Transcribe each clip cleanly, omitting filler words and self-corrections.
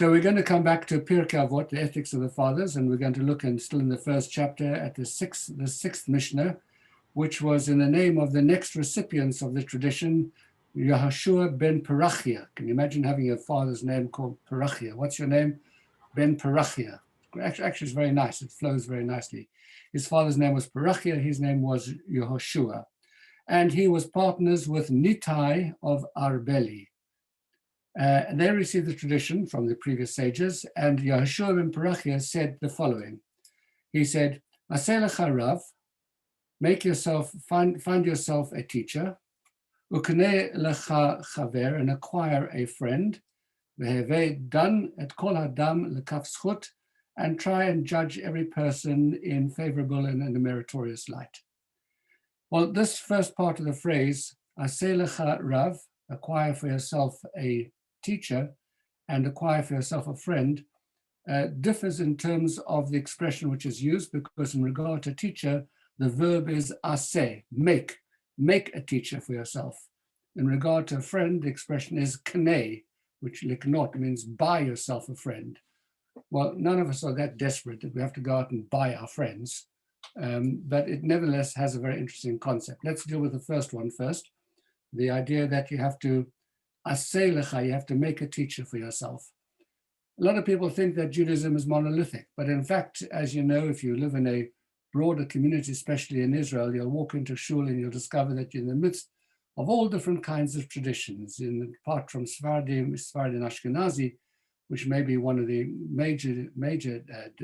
So we're going to come back to Pirkei Avot, the Ethics of the Fathers, and we're going to look still in the first chapter at the sixth Mishnah, which was in the name of the next recipients of the tradition, Yehoshua ben Parachia. Can you imagine having a father's name called Parachia? What's your name? Ben Parachia. Actually, it's very nice. It flows very nicely. His father's name was Parachia. His name was Yehoshua. And he was partners with Nitai of Arbeli. They received the tradition from the previous sages, and Yehoshua ben Parachia said the following. He said, Aseh lecha rav, make yourself, find yourself a teacher, ukneh lecha chaver, and acquire a friend, veheveh dan et kol hadam lekaf zchut, and try and judge every person in favorable and in a meritorious light. Well, this first part of the phrase, Aseh lecha rav, acquire for yourself a teacher and acquire for yourself a friend, differs in terms of the expression which is used, because in regard to teacher, the verb is aseh, make a teacher for yourself. In regard to a friend, the expression is kneh, which liknot means buy yourself a friend. Well, none of us are that desperate that we have to go out and buy our friends, but it nevertheless has a very interesting concept. Let's deal with the first one first, the idea that you have to aseh lecha, you have to make a teacher for yourself. A lot of people think that Judaism is monolithic, but in fact, as you know, if you live in a broader community, especially in Israel, you'll walk into shul and you'll discover that you're in the midst of all different kinds of traditions, apart from Sephardi and Ashkenazi, which may be one of the major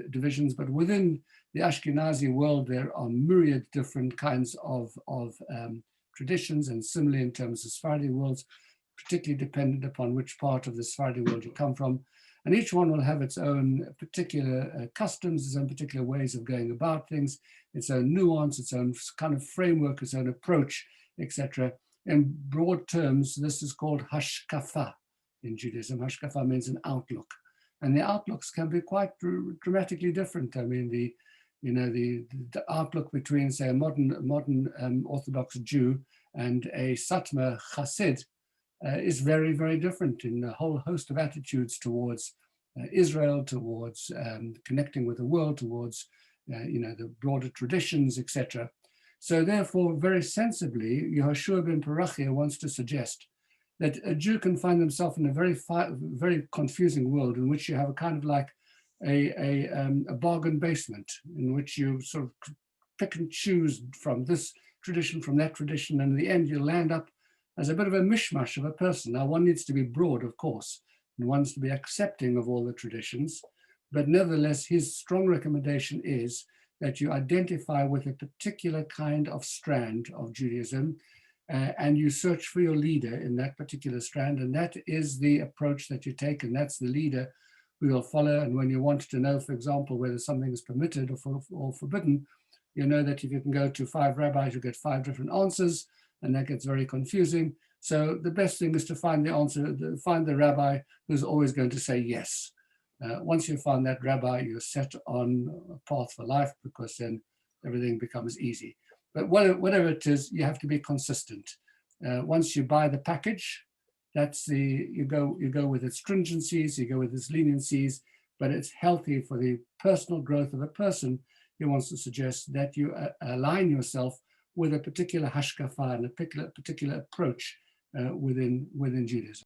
divisions, but within the Ashkenazi world, there are myriad different kinds of traditions, and similarly in terms of Sephardi worlds, particularly dependent upon which part of the Sephardi world you come from. And each one will have its own particular customs, its own particular ways of going about things, its own nuance, its own kind of framework, its own approach, etc. In broad terms, this is called hashkafa in Judaism. Hashkafa means an outlook. And the outlooks can be quite dramatically different. I mean, the outlook between, say, a modern Orthodox Jew and a Satmar Chassid is very, very different in a whole host of attitudes towards Israel, towards connecting with the world, towards the broader traditions, etc. So therefore, very sensibly, Yehoshua ben Parachia wants to suggest that a Jew can find himself in a very confusing world in which you have a kind of like a bargain basement, in which you sort of pick and choose from this tradition, from that tradition, and in the end you land up as a bit of a mishmash of a person. Now, one needs to be broad, of course, and one needs to be accepting of all the traditions, but nevertheless, his strong recommendation is that you identify with a particular kind of strand of Judaism, and you search for your leader in that particular strand, and that is the approach that you take, and that's the leader who you'll follow. And when you want to know, for example, whether something is permitted or forbidden, you know that if you can go to 5 rabbis, you get 5 different answers, and that gets very confusing. So the best thing is to find the answer, find the rabbi who's always going to say yes. Once you find that rabbi, you're set on a path for life, because then everything becomes easy. But whatever it is, you have to be consistent. Once you buy the package, you go with its stringencies, you go with its leniencies, but it's healthy for the personal growth of a person. He wants to suggest that you align yourself with a particular hashkafa and a particular approach within Judaism.